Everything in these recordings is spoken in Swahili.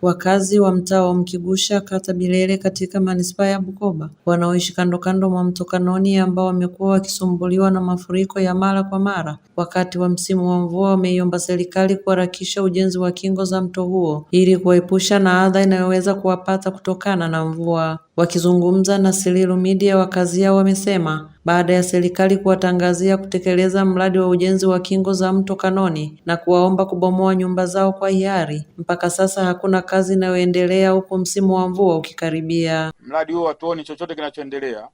Wakazi wa mtaa wa Mkigusha kata Bilele katika manispaa ya Bukoba wanaoishi kando kando mwa mto Kanoni ambao wamekuwa wakisumbuliwa na mafuriko ya mara kwa mara wakati wa msimu wa mvua wameiomba serikali kuharakisha ujenzi wa kingo za mto huo ili kuepusha na adha inayoweza kuwapata kutokana na mvua. Wakizungumza na Sililu Media, wakazi hao wamesema baada ya serikali kuwatangazia kutekeleza mradi wa ujenzi wa kingo za mto Kanoni na kuwaomba kubomoa nyumba zao kwa hiari, mpaka sasa hakuna kazi inayoendelea huku msimu wa mvua ukikaribia. Mradi huo hatuoni chochote kinachoendelea,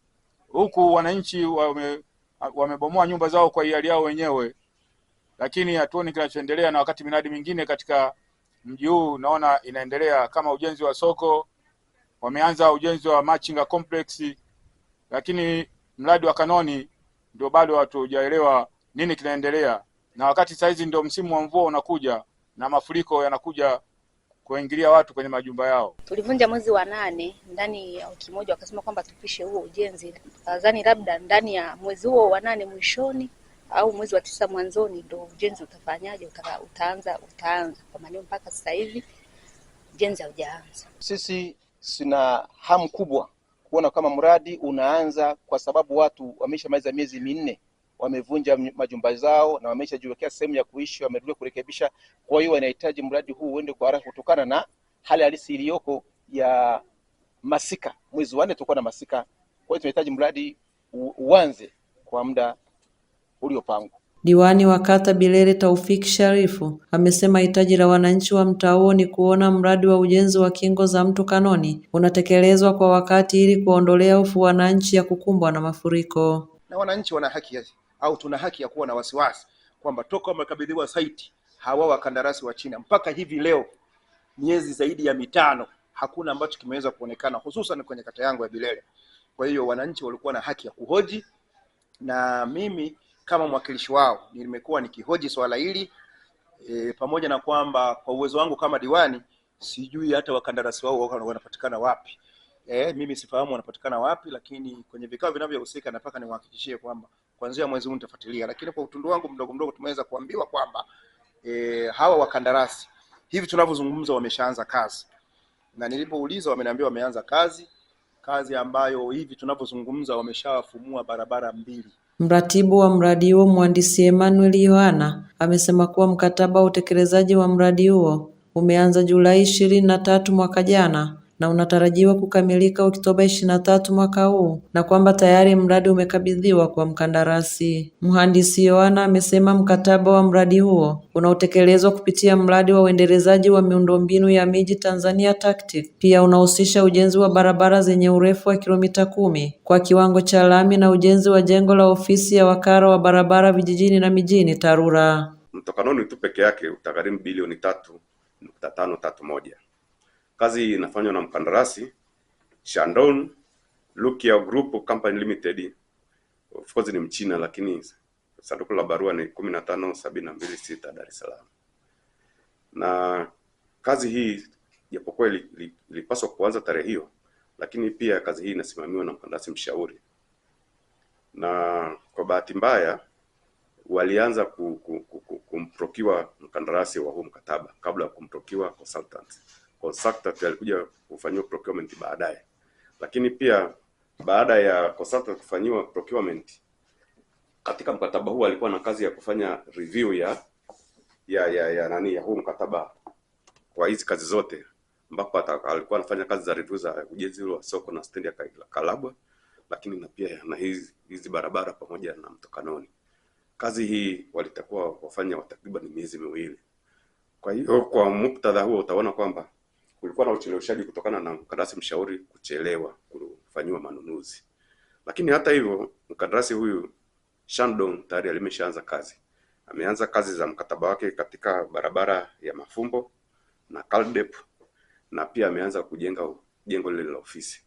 huku wananchi wamebomoa nyumba zao kwa hiari yao wenyewe, lakini hatuoni kinachoendelea. Na wakati miradi mingine katika mji huu naona inaendelea, kama ujenzi wa soko, wameanza ujenzi wa Machinga Complex, lakini mradi wa Kanoni ndio bado watu hujaelewa nini kinaendelea. Na wakati saizi ndio msimu wa mvua unakuja na mafuriko yanakuja kuingilia watu kwenye majumba yao. Tulivunja mwezi wa 8, ndani ya wiki moja wakasema kwamba tupishe huo ujenzi. Nadhani labda ndani ya mwezi huo wa 8 mwishoni au mwezi wa 9 mwanzoni ndio ujenzi utafanyaje, utaanza. Kwa maana mpaka sasa hivi ujenzi haujaanza. Sisi sina hamu kubwa kuona kama mradi unaanza, kwa sababu watu wameshamaliza miezi 4, wamevunja majumba zao na wameshajiwekea sehemu ya kuishi, wamerudi kurekebisha. Kwa hiyo wanahitaji mradi huu uende kwa haraka kutokana na hali halisi iliyoko ya masika. Mwezi wa 4 tutakuwa na masika. Kwa hiyo tunahitaji mradi uanze kwa muda uliopangwa. Diwani wa kata Bilele Taufik Sharifu amesema hitaji la wananchi wa mtaa huo ni kuona mradi wa ujenzi wa kingo za mto Kanoni unatekelezwa kwa wakati ili kuondolea hofu wananchi ya kukumbwa na mafuriko. Na wananchi wana haki au tuna haki ya kuwa na wasiwasi kwamba toka wamekabidhiwa site hawa wakandarasi wa China mpaka hivi leo miezi zaidi ya 5 hakuna ambacho kimeweza kuonekana, hususan kwenye kata yangu ya Bilele. Kwa hiyo wananchi walikuwa na haki ya kuhoji, na mimi kama mwakilishi wao nimekuwa nikihoji swala hili pamoja na kwamba kwa uwezo wangu kama diwani sijui hata wakandarasi wao wanapatikana wapi. Mimi sifahamu wanapatikana wapi, lakini kwenye vikao vinavyohusika nataka niwahakikishie kwamba kuanzia mwezi huu nitafuatilia. Lakini kwa utundu wangu mdogo mdogo tumeweza kuambiwa kwamba hawa wakandarasi hivi tunavyozungumza wameshaanza kazi, na nilipouliza wameniambia wameanza kazi ambayo hivi tunavyozungumza wameshafumua barabara 2. Mratibu wa mradi huo Mhandisi Emmanuel Yohana amesema kuwa mkataba wa utekelezaji wa mradi huo umeanza Julai 23 mwaka jana na unatarajiwa kukamilika Oktoba 23 mwaka huu, na kwamba tayari mradi umekabidhiwa kwa mkandarasi. Mhandisi Yohana amesema mkataba wa mradi huo unaotekelezwa kupitia mradi wa uendelezaji wa miundombinu ya miji Tanzania TACTIC pia unahusisha ujenzi wa barabara zenye urefu wa kilomita 10 kwa kiwango cha lami na ujenzi wa jengo la ofisi ya wakala wa barabara vijijini na mijini TARURA. Mto Kanoni tu peke yake utagharimu bilioni 3.531. Kazi inafanywa na mkandarasi Shandong Lukia Group Company Limited. Of course ni Mchina, lakini sanduku la barua ni 15726 Dar es Salaam. Na kazi hii japokuwa ilipaswa kuanza tarehe hiyo, lakini pia kazi hii inasimamiwa na mkandarasi mshauri. Na kwa bahati mbaya walianza kumprokiwa mkandarasi wa huu mkataba kabla ya kumprokiwa consultant alikuja kufanywa procurement baadaye. Lakini pia baada ya consultant kufanywa procurement, katika mkataba huu alikuwa na kazi ya kufanya review ya huu mkataba kwa hizi kazi zote, ambapo alikuwa anafanya kazi za review za ujenzi wa soko na stendi ya Kalabwa, lakini na pia na hizi barabara pamoja na mto Kanoni. Kazi hii walitakuwa wafanya takriban miezi 2. Kwa hiyo kwa muktadha huo utaona kwamba kulikuwa na ucheleweshaji kutokana na mkandarasi mshauri kuchelewa kufanywa manunuzi. Lakini hata hivyo mkandarasi huyu Shandong tayari alimeshaanza kazi. Ameanza kazi za mkataba wake katika barabara ya Mafumbo na Kaldep, na pia ameanza kujenga jengo lile la ofisi.